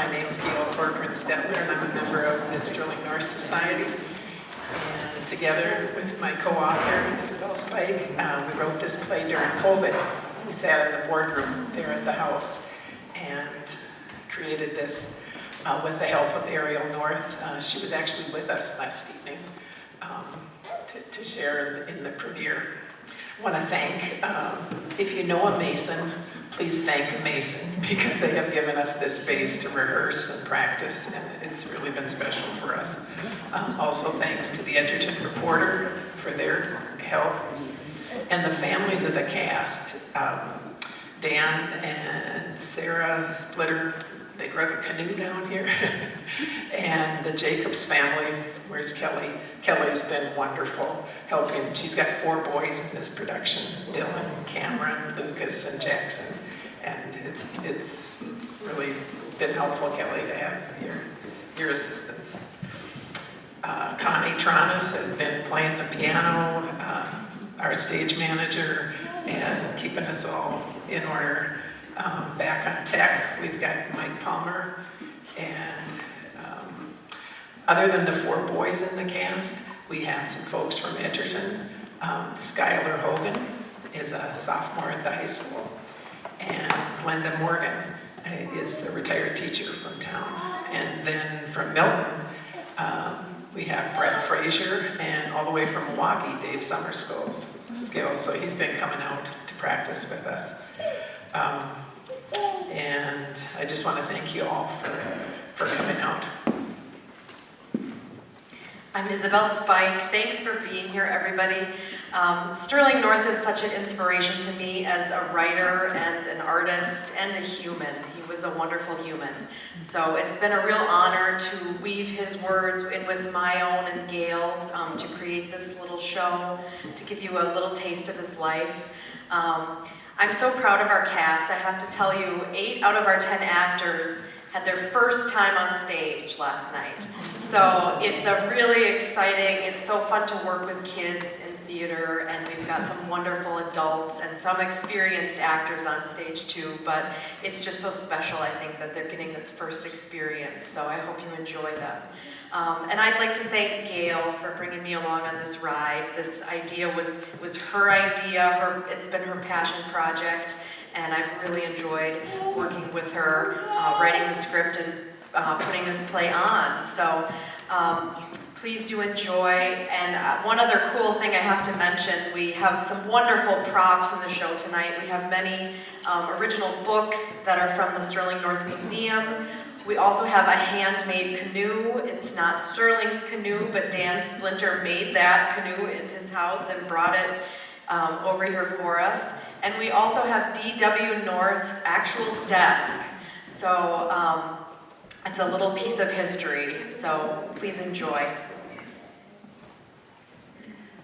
My name is Gayle Stettler, and I'm a member of the Sterling North Society. And together with my co-author, Isabelle Spike, we wrote this play during COVID. We sat in the boardroom there at the house and created this with the help of Ariel North. She was actually with us last evening to share in the premiere. I want to thank, if you know a Mason, please thank a Mason, because they have given us this space to rehearse and practice, and it's really been special for us. Also thanks to the Edgerton Reporter for their help, and the families of the cast. Dan and Sarah Splitter, they drug a canoe down here, and the Jacobs family. Where's Kelly? Kelly's been wonderful helping. She's got 4 boys in this production: Dylan, Cameron, Lucas, and Jackson. And it's really been helpful, Kelly, to have your assistance. Connie Tronis has been playing the piano, our stage manager, and keeping us all in order. Back on tech, we've got Mike Palmer, and other than the 4 boys in the cast, we have some folks from Edgerton. Skylar Hogan is a sophomore at the high school, and Glenda Morgan is a retired teacher from town. And then from Milton, we have Brett Frazier, and all the way from Milwaukee, Dave Summerskills. So he's been coming out to practice with us. And I just want to thank you all for coming out. I'm Isabelle Spike. Thanks for being here, everybody. Sterling North is such an inspiration to me as a writer and an artist and a human. He was a wonderful human. So it's been a real honor to weave his words in with my own and Gayle's to create this little show, to give you a little taste of his life. I'm so proud of our cast. I have to tell you, 8 out of our 10 actors had their first time on stage last night. So it's a really exciting, it's so fun to work with kids in theater, and we've got some wonderful adults and some experienced actors on stage too, but it's just so special, I think, that they're getting this first experience, so I hope you enjoy them. And I'd like to thank Gayle for bringing me along on this ride. This idea was her idea, it's been her passion project, and I've really enjoyed working with her, writing the script and putting this play on. So please do enjoy. And one other cool thing I have to mention, we have some wonderful props in the show tonight. We have many original books that are from the Sterling North Museum. We also have a handmade canoe. It's not Sterling's canoe, but Dan Splinter made that canoe in his house and brought it over here for us. And we also have D.W. North's actual desk. So it's a little piece of history, so please enjoy.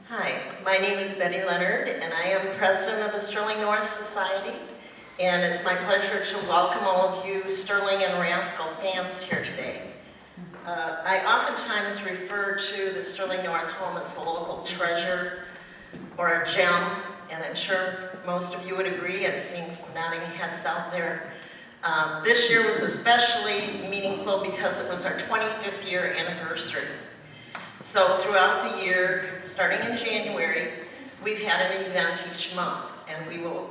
Hi, my name is Betty Leonard, and I am president of the Sterling North Society. And it's my pleasure to welcome all of you Sterling and RASCAL fans here today. I oftentimes refer to the Sterling North home as a local treasure or a gem, and I'm sure most of you would agree, and seeing some nodding heads out there. This year was especially meaningful because it was our 25th year anniversary. So throughout the year, starting in January, we've had an event each month, and we will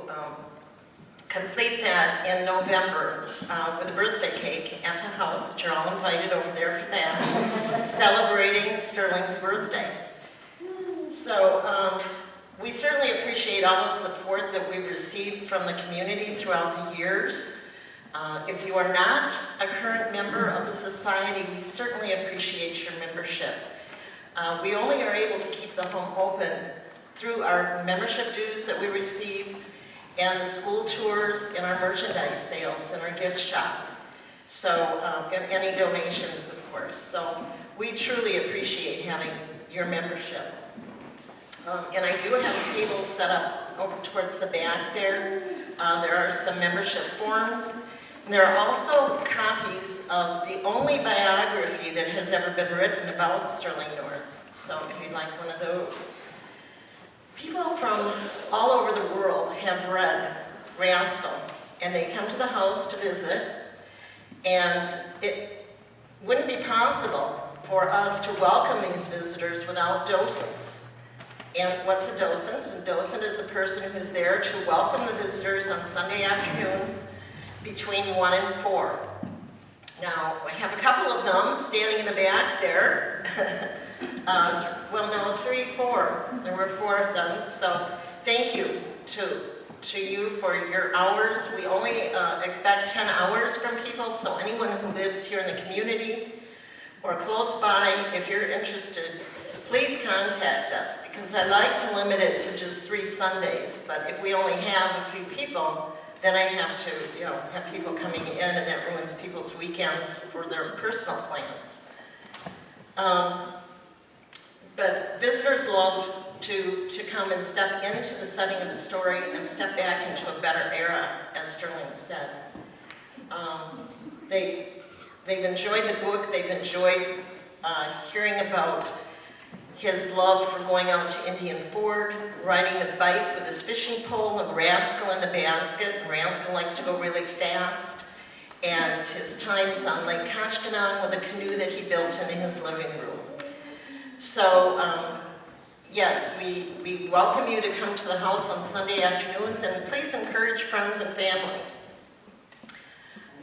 complete that in November with a birthday cake at the house, that you're all invited over there for that, celebrating Sterling's birthday. So we certainly appreciate all the support that we've received from the community throughout the years. If you are not a current member of the society, we certainly appreciate your membership. We only are able to keep the home open through our membership dues that we receive, and the school tours, and our merchandise sales, and our gift shop. So, and any donations, of course. So we truly appreciate having your membership. And I do have a table set up over towards the back there. There are some membership forms. And there are also copies of the only biography that has ever been written about Sterling North. So if you'd like one of those. People from all over the world have read RASCAL, and they come to the house to visit. And it wouldn't be possible for us to welcome these visitors without docents. And what's a docent? A docent is a person who's there to welcome the visitors on Sunday afternoons between 1 and 4. Now, we have a couple of them standing in the back there. Well, no, 3, 4. There were 4 of them. So thank you to you for your hours. We only expect 10 hours from people, so anyone who lives here in the community or close by, if you're interested, please contact us, because I like to limit it to just 3 Sundays, but if we only have a few people, then I have to, have people coming in, and that ruins people's weekends for their personal plans. But visitors love to come and step into the setting of the story and step back into a better era, as Sterling said. They've enjoyed the book, they've enjoyed hearing about his love for going out to Indian Ford, riding the bike with his fishing pole and RASCAL in the basket, and RASCAL liked to go really fast, and his times on Lake Koshkonong with a canoe that he built in his living room. So, yes, we welcome you to come to the house on Sunday afternoons, and please encourage friends and family.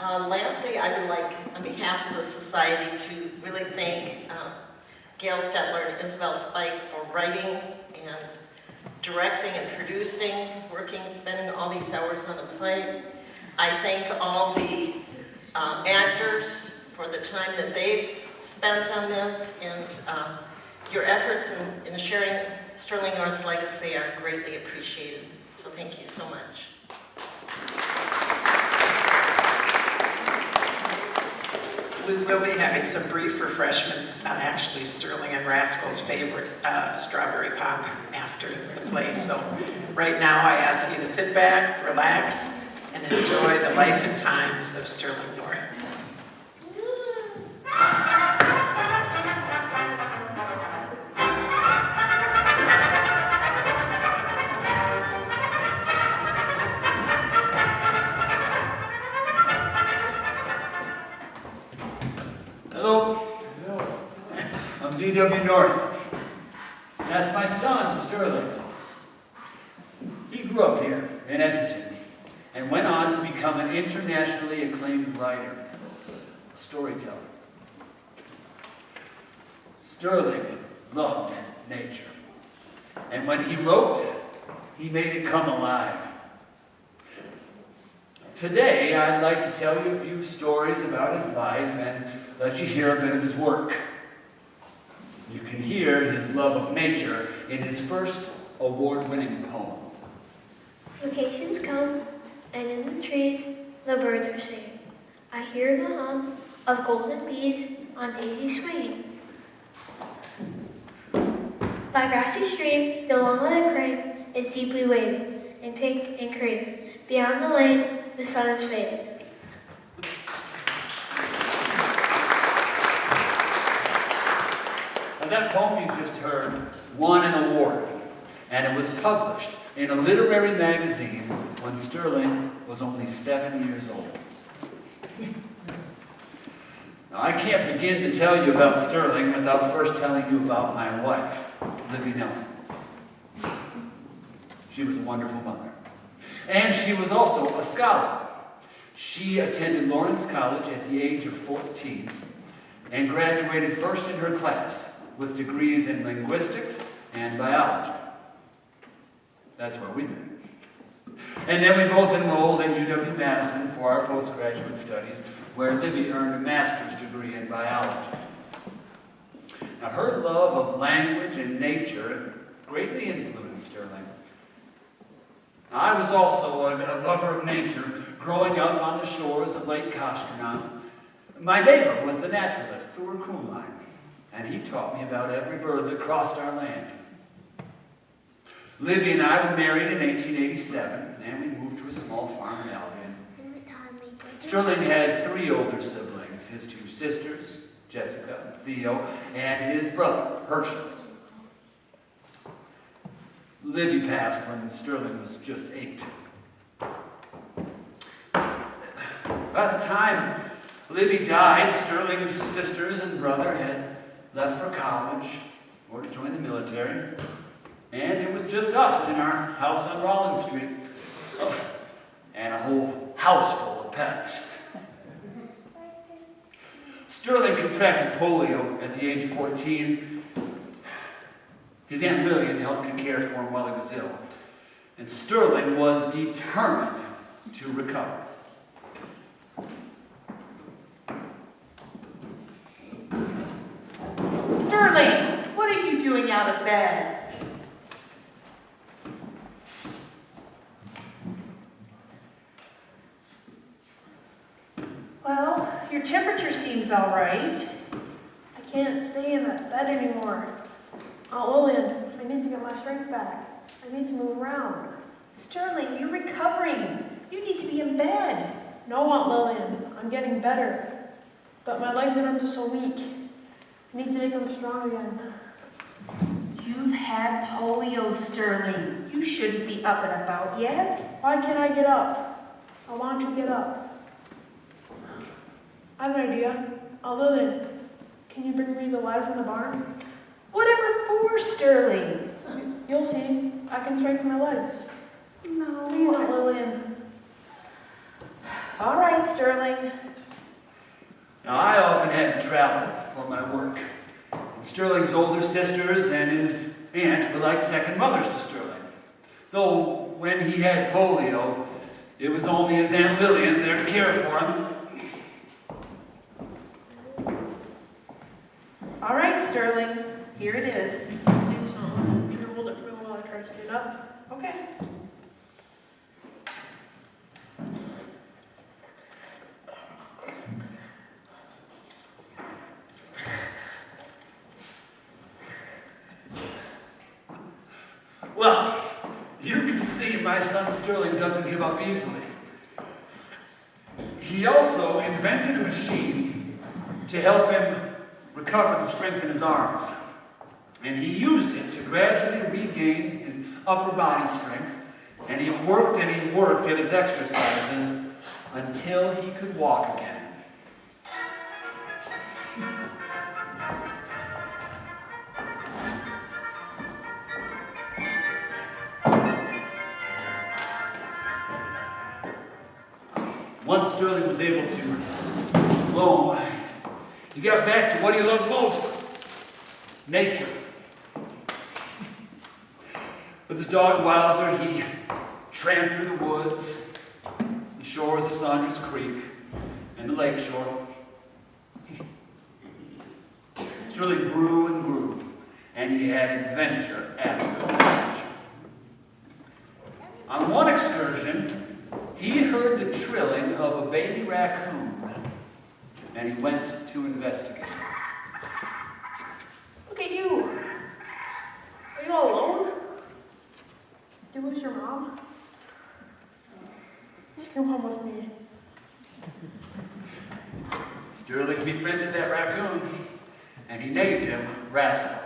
Lastly, I would like, on behalf of the Society, to really thank Gayle Stettler and Isabelle Spike for writing and directing and producing, spending all these hours on the play. I thank all the actors for the time that they've spent on this, and your efforts in sharing Sterling North's legacy are greatly appreciated. So thank you so much. We will be having some brief refreshments, actually Sterling and RASCAL's favorite strawberry pop after the play. So right now I ask you to sit back, relax, and enjoy the life and times of Sterling North. Hello. I'm D.W. North. That's my son, Sterling. He grew up here in Edgerton and went on to become an internationally acclaimed writer, a storyteller. Sterling loved nature, and when he wrote, he made it come alive. Today, I'd like to tell you a few stories about his life and let you hear a bit of his work. You can hear his love of nature in his first award-winning poem. Vacations come, and in the trees the birds are singing. I hear the hum of golden bees on daisies swinging. By grassy stream, the long-legged crane is deeply wading, in pink and cream. Beyond the lane, the sun is fading. Now, that poem you just heard won an award, and it was published in a literary magazine when Sterling was only 7 years old. Now, I can't begin to tell you about Sterling without first telling you about my wife, Libby Nelson. She was a wonderful mother, and she was also a scholar. She attended Lawrence College at the age of 14 and graduated first in her class with degrees in linguistics and biology. That's where we met. And then we both enrolled at UW-Madison for our postgraduate studies, where Libby earned a master's degree in biology. Now, her love of language and nature greatly influenced Sterling. Now, I was also a lover of nature, growing up on the shores of Lake Koshkonong. My neighbor was the naturalist, the raccoon line, and he taught me about every bird that crossed our land. Libby and I were married in 1887, and we moved to a small farm in Albion. Sterling had 3 older siblings, his 2 sisters, Jessica, Theo, and his brother, Herschel. Libby passed when Sterling was just 8. By the time Libby died, Sterling's sisters and brother had left for college or to join the military. And it was just us in our house on Rollins Street. Oh, and a whole house full of pets. Sterling contracted polio at the age of 14. His Aunt Lillian helped me to care for him while he was ill. And Sterling was determined to recover. Sterling, what are you doing out of bed? Well, your temperature seems all right. I can't stay in that bed anymore. Aunt Lillian, I need to get my strength back. I need to move around. Sterling, you're recovering. You need to be in bed. No, Aunt Lillian, I'm getting better. But my legs and arms are so weak. I need to make them strong again. You've had polio, Sterling. You shouldn't be up and about yet. Why can't I get up? I want to get up. I have an idea. Aunt Lillian, can you bring me the ladder from the barn? Whatever for, Sterling? You'll see. I can strengthen my legs. No. Please, Aunt Lillian. All right, Sterling. Now, I often had to travel for my work. And Sterling's older sisters and his aunt were like second mothers to Sterling. Though, when he had polio, it was only his Aunt Lillian there to care for him. All right, Sterling. Here it is. Thanks, Aunt Lillian. Can you hold it for me while I try to stand up? Okay. Well, you can see my son Sterling doesn't give up easily. He also invented a machine to help him recover the strength in his arms. And he used it to gradually regain his upper body strength. And he worked at his exercises until he could walk again. Once Sterling was able to roam, he got back to what he loved most, nature. With his dog Wowzer, he tramped through the woods, the shores of Saunders Creek, and the lake shore. Sterling grew and grew, and he had adventure after adventure. On one excursion, he heard the trilling of a baby raccoon, and he went to investigate. Look at you. Are you all alone? Did you lose your mom? Just come home with me. Sterling befriended that raccoon, and he named him Rascal.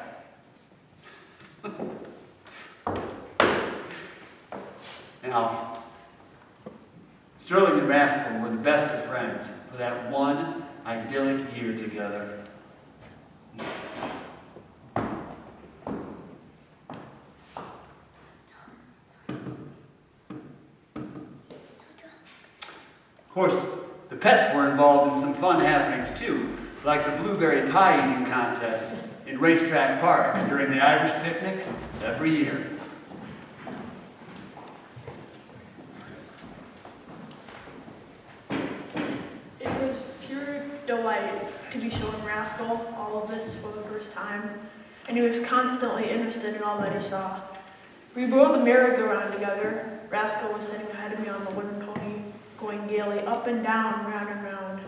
Now, Sterling and Rascal were the best of friends for that one idyllic year together. Of course, the pets were involved in some fun happenings too, like the blueberry pie eating contest in Racetrack Park during the Irish picnic every year. It was pure delight to be showing Rascal all of this for the first time, and he was constantly interested in all that he saw. We rode the merry-go-round together. Rascal was sitting ahead of me on the wooden pony, going gaily up and down, round and round.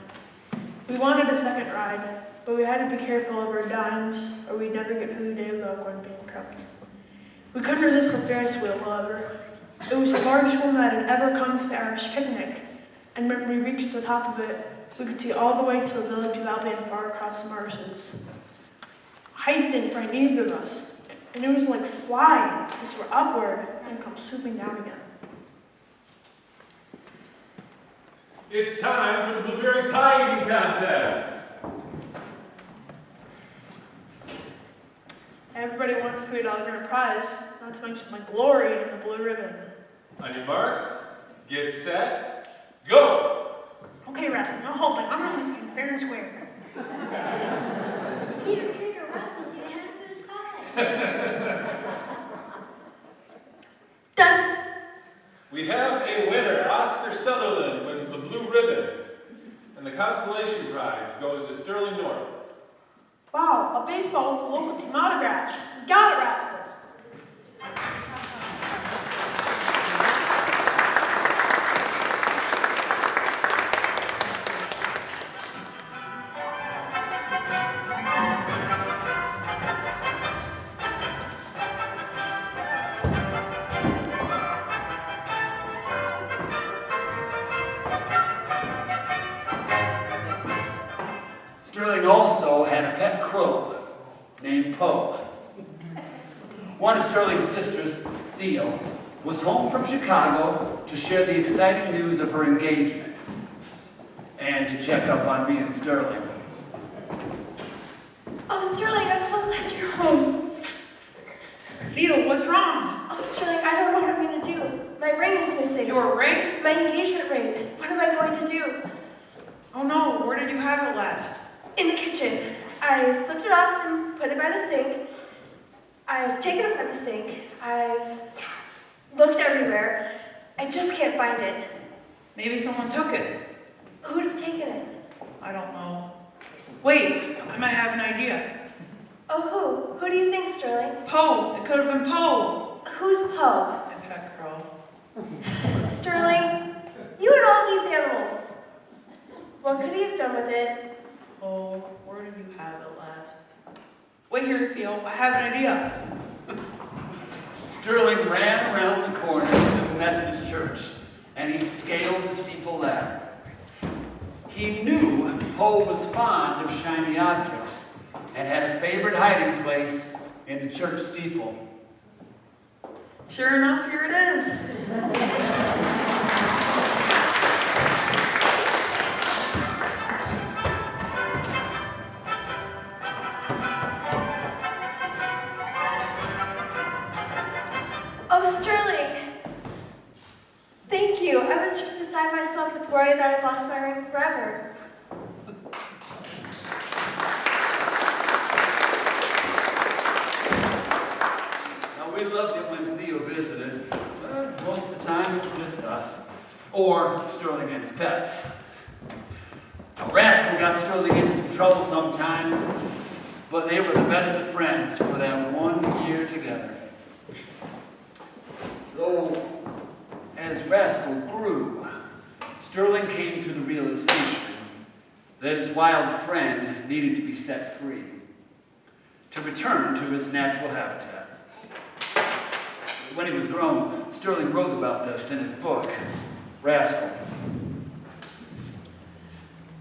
We wanted a second ride, but we had to be careful of our dimes, or we'd never get through the day without going bankrupt. We couldn't resist the Ferris wheel, however. It was the largest one that had ever come to the Irish picnic, and when we reached the top of it, we could see all the way to the village of Albion far across the marshes. Height didn't frighten either of us, and it was like flying, as we're upward and come swooping down again. It's time for the blueberry pie eating contest. Everybody wants to be a winner prize, not to mention my glory and the blue ribbon. On your marks, get set, go! Okay, Rascal, no hoping. I'm running this game fair and square. Peter, Trigger, Rascal, you had a first pie. Done. We have a winner. Oscar Sutherland wins the blue ribbon. And the consolation prize goes to Sterling North. Wow, a baseball with a local team autographs. You got it, Rascal. Sterling also had a pet crow named Poe. One of Sterling's sisters, Theo, was home from Chicago to share the exciting news of her engagement and to check up on me and Sterling. Oh, Sterling, I'm so glad you're home. Theo, what's wrong? Oh, Sterling, I don't know what I'm going to do. My ring is missing. Your ring? My engagement ring. What am I going to do? Oh no, where did you have it last? In the kitchen. I slipped it off and put it by the sink. I've taken it by the sink. I've looked everywhere. I just can't find it. Maybe someone took it. Who would have taken it? I don't know. Wait, I might have an idea. Oh, who? Who do you think, Sterling? Poe, it could have been Poe. Who's Poe? My pet crow. Sterling, you and all these animals. What could he have done with it? Oh, where did you have it last? Wait here, Theo, I have an idea. Sterling ran around the corner to the Methodist church and he scaled the steeple ladder. He knew Poe was fond of shiny objects and had a favorite hiding place in the church steeple. Sure enough, here it is. Oh, Sterling! Thank you. I was just beside myself with worry that I'd lost my ring forever. Now, we loved it when Theo visited, but most of the time it was just us, or Sterling and his pets. Now, Rascal got Sterling into some trouble sometimes, but they were the best of friends for that 1 year together. Though, as Rascal grew, Sterling came to the realization that his wild friend needed to be set free, to return to his natural habitat. When he was grown, Sterling wrote about this in his book, Rascal.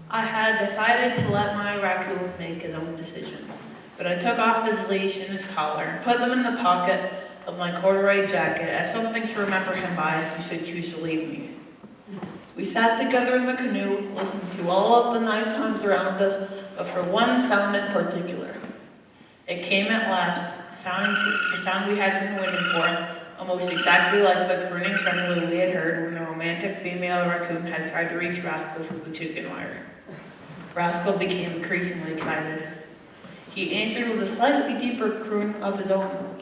I had decided to let my raccoon make his own decision, but I took off his leash and his collar and put them in the pocket of my corduroy jacket as something to remember him by if he should choose to leave me. We sat together in the canoe, listening to all of the nice sounds around us, but for one sound in particular. It came at last, the sound we had been waiting for, almost exactly like the crooning tremolo we had heard when the romantic female raccoon had tried to reach Rascal through the chicken wire. Rascal became increasingly excited. He answered with a slightly deeper croon of his own.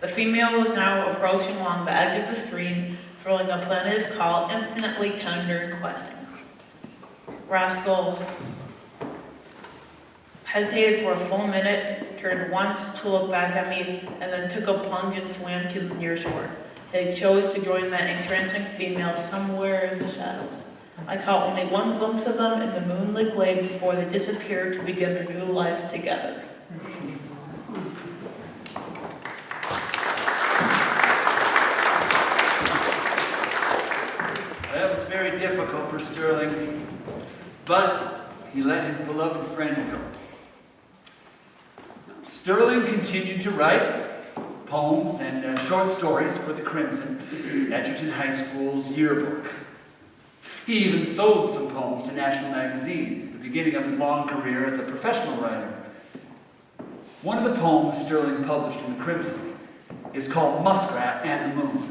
The female was now approaching along the edge of the stream, throwing a plaintive call infinitely tender and questing. Rascal hesitated for a full minute, turned once to look back at me, and then took a plunge and swam to the near shore. He chose to join that entrancing female somewhere in the shadows. I caught only one glimpse of them in the moonlit glade before they disappeared to begin their new life together. That was very difficult for Sterling, but he let his beloved friend go. Sterling continued to write poems and short stories for the Crimson, Edgerton High School's yearbook. He even sold some poems to national magazines, the beginning of his long career as a professional writer. One of the poems Sterling published in the Crimson is called Muskrat and the Moon.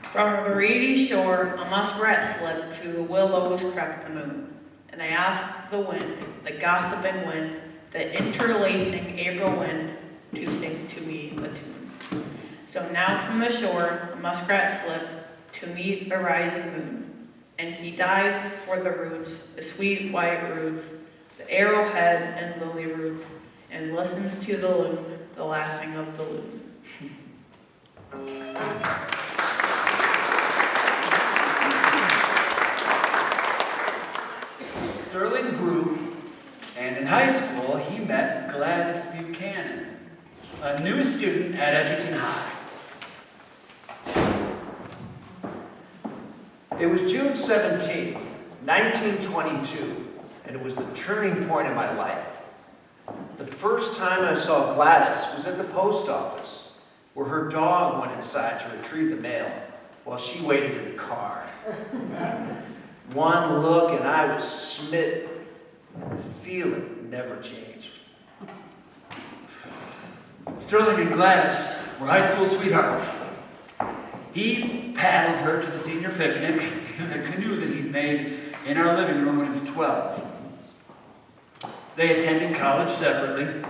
From the reedy shore, a muskrat slipped through the willows crept the moon. And I asked the wind, the gossiping wind, the interlacing April wind, to sing to me a tune. So now from the shore, a muskrat slipped to meet the rising moon. And he dives for the roots, the sweet white roots, the arrowhead and lily roots, and listens to the loon, the laughing of the loon. Sterling grew, and in high school he met Gladys Buchanan, a new student at Edgerton High. It was June 17th, 1922, and it was the turning point in my life. The first time I saw Gladys was at the post office, where her dog went inside to retrieve the mail while she waited in the car. One look and I was smitten, and the feeling never changed. Sterling and Gladys were high school sweethearts. He paddled her to the senior picnic in a canoe that he'd made in our living room when he was 12. They attended college separately,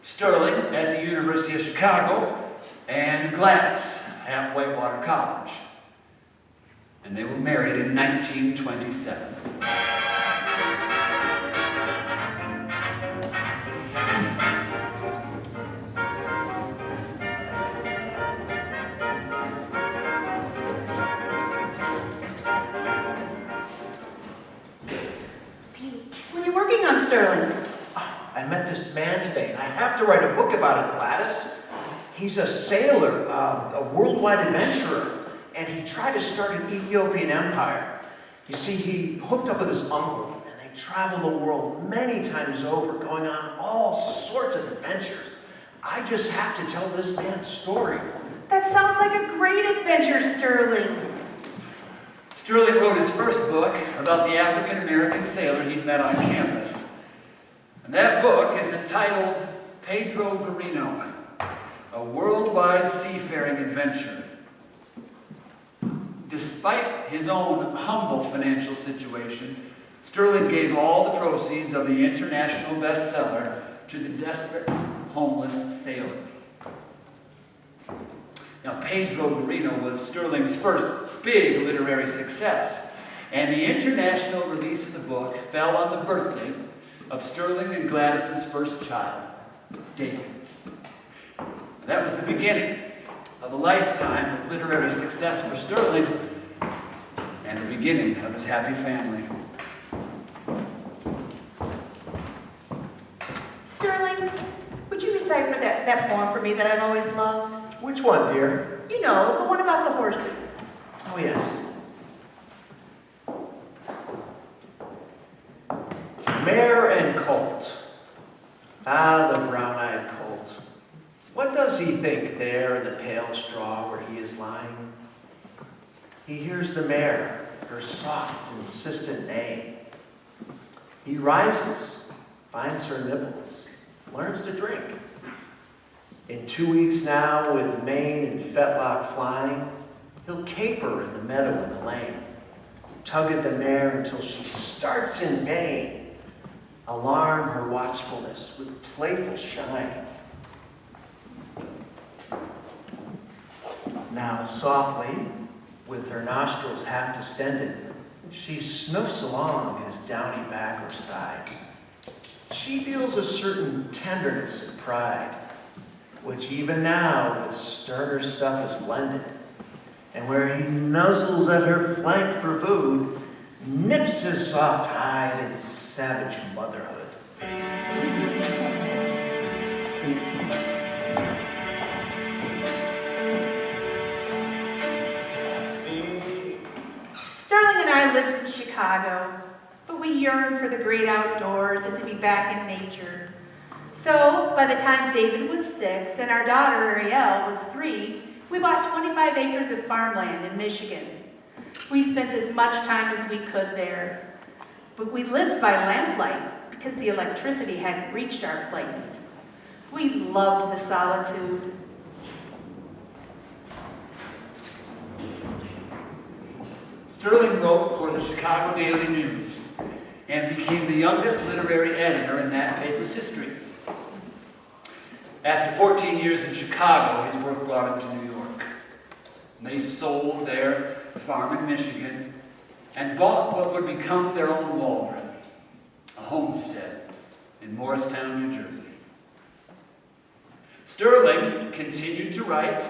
Sterling at the University of Chicago and Gladys at Whitewater College. And they were married in 1927. What are you working on, Sterling? I met this man today, and I have to write a book about him, Gladys. He's a sailor, a worldwide adventurer, and he tried to start an Ethiopian empire. You see, he hooked up with his uncle, and they traveled the world many times over, going on all sorts of adventures. I just have to tell this man's story. That sounds like a great adventure, Sterling. Sterling wrote his first book about the African-American sailor he'd met on campus. And that book is entitled Pedro Garino, A Worldwide Seafaring Adventure. Despite his own humble financial situation, Sterling gave all the proceeds of the international bestseller to the desperate, homeless sailor. Now, Pedro Garino was Sterling's first big literary success, and the international release of the book fell on the birthday of Sterling and Gladys's first child, Gayle. That was the beginning of a lifetime of literary success for Sterling, and the beginning of his happy family. Sterling, would you decipher that poem for me that I've always loved? Which one, dear? You know, the one about the horses. Oh, yes. Mare and colt. Ah, the brown-eyed colt. What does he think there in the pale straw where he is lying? He hears the mare, her soft, insistent neigh. He rises, finds her nipples, learns to drink. In 2 weeks now, with mane and fetlock flying, he'll caper in the meadow in the lane, tug at the mare until she starts in pain, alarm her watchfulness with playful shine. Now softly, with her nostrils half distended, she sniffs along his downy back or side. She feels a certain tenderness and pride, which even now with sterner stuff is blended, and where he nuzzles at her flank for food, nips his soft hide in savage motherhood. Sterling and I lived in Chicago, but we yearned for the great outdoors and to be back in nature. So, by the time David was 6 and our daughter Ariel was 3, We bought 25 acres of farmland in Michigan. We spent as much time as we could there. But we lived by lamplight because the electricity hadn't reached our place. We loved the solitude. Sterling wrote for the Chicago Daily News and became the youngest literary editor in that paper's history. After 14 years in Chicago, his work brought him to New York. And they sold their farm in Michigan and bought what would become their own Waldron, a homestead in Morristown, New Jersey. Sterling continued to write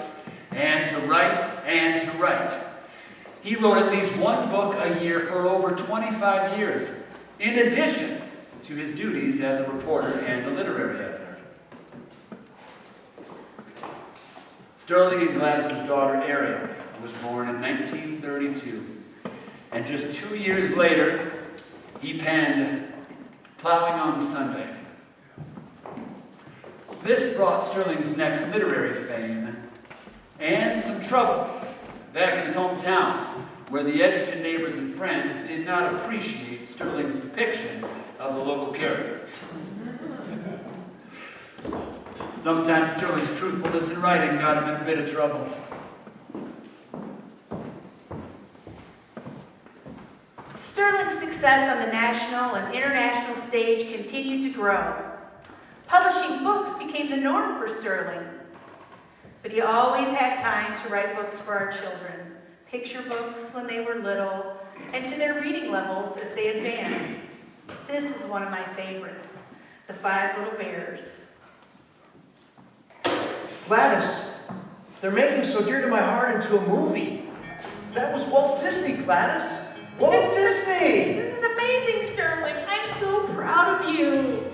and to write and to write. He wrote at least one book a year for over 25 years, in addition to his duties as a reporter and a literary editor. Sterling and Gladys's daughter, Ariel, was born in 1932, and just 2 years later, he penned Plowing on the Sunday. This brought Sterling's next literary fame and some trouble back in his hometown, where the Edgerton neighbors and friends did not appreciate Sterling's depiction of the local characters. Sometimes Sterling's truthfulness in writing got him in a bit of trouble. Sterling's success on the national and international stage continued to grow. Publishing books became the norm for Sterling. But he always had time to write books for our children, picture books when they were little, and to their reading levels as they advanced. This is one of my favorites, The Five Little Bears. Gladys, they're making So Dear to My Heart into a movie. That was Walt Disney, Gladys. Walt Disney! This is amazing, Sterling. I'm so proud of you.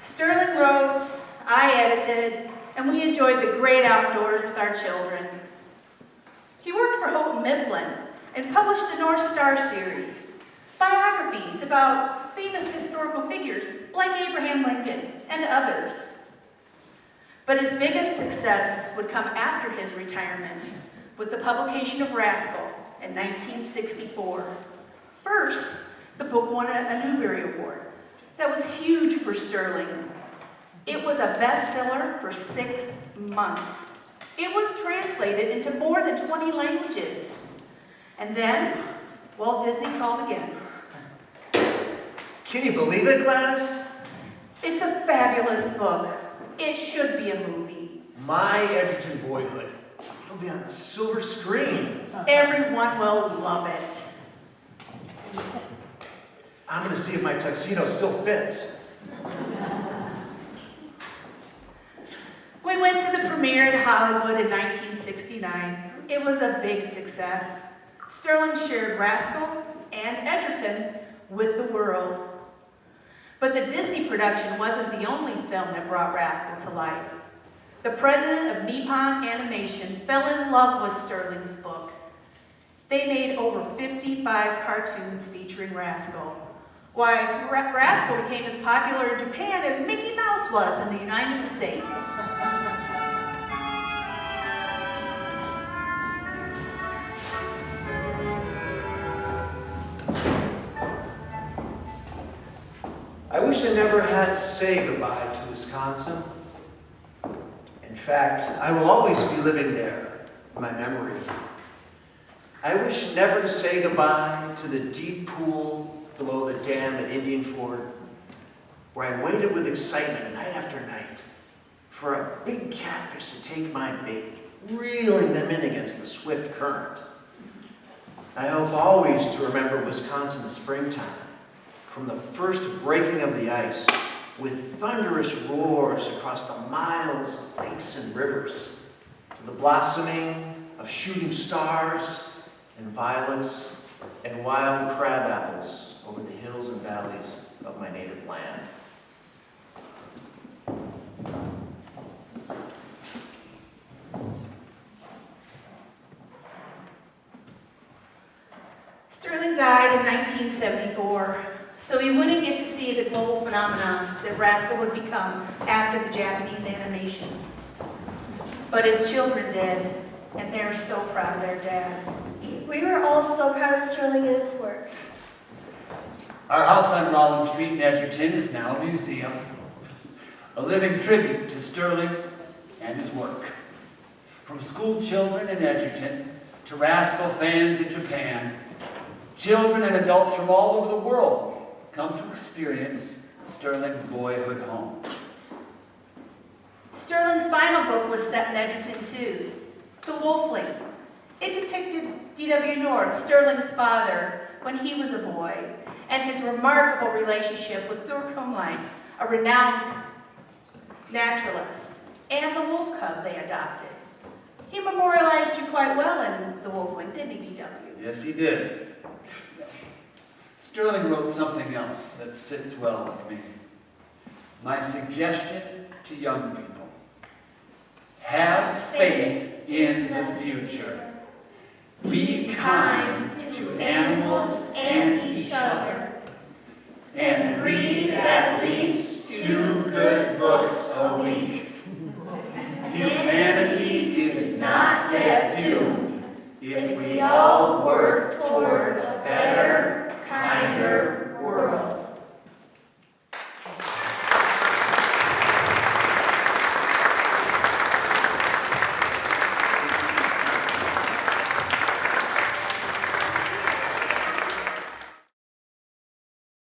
Sterling wrote, I edited, and we enjoyed the great outdoors with our children. He worked for Houghton Mifflin and published the North Star series, biographies about famous historical figures like Abraham Lincoln and others. But his biggest success would come after his retirement with the publication of RASCAL in 1964. First, the book won a Newbery Award. That was huge for Sterling. It was a bestseller for 6 months. It was translated into more than 20 languages. And then, Walt Disney called again. Can you believe it, Gladys? It's a fabulous book. It should be a movie. My Edgerton Boyhood. It'll be on the silver screen. Everyone will love it. I'm going to see if my tuxedo still fits. We went to the premiere in Hollywood in 1969. It was a big success. Sterling shared RASCAL and Edgerton with the world. But the Disney production wasn't the only film that brought RASCAL to life. The president of Nippon Animation fell in love with Sterling's book. They made over 55 cartoons featuring RASCAL. Why, RASCAL became as popular in Japan as Mickey Mouse was in the United States. I wish I never had to say goodbye to Wisconsin. In fact, I will always be living there in my memory. I wish never to say goodbye to the deep pool below the dam at Indian Ford, where I waited with excitement night after night for a big catfish to take my bait, reeling them in against the swift current. I hope always to remember Wisconsin's springtime, from the first breaking of the ice, with thunderous roars across the miles of lakes and rivers, to the blossoming of shooting stars and violets and wild crab apples over the hills and valleys of my native land. Sterling died in 1974. so he wouldn't get to see the global phenomenon that RASCAL would become after the Japanese animations. But his children did, and they're so proud of their dad. We were all so proud of Sterling and his work. Our house on Rollins Street in Edgerton is now a museum, a living tribute to Sterling and his work. From school children in Edgerton to RASCAL fans in Japan, children and adults from all over the world come to experience Sterling's boyhood home. Sterling's final book was set in Edgerton too, The Wolfling. It depicted D.W. North, Sterling's father, when he was a boy, and his remarkable relationship with Thor Combline, a renowned naturalist, and the wolf cub they adopted. He memorialized you quite well in The Wolfling, didn't he, D.W.? Yes, he did. Sterling wrote something else that sits well with me. My suggestion to young people: have faith in the future. Be kind to animals and each other. And read at least 2 good books a week.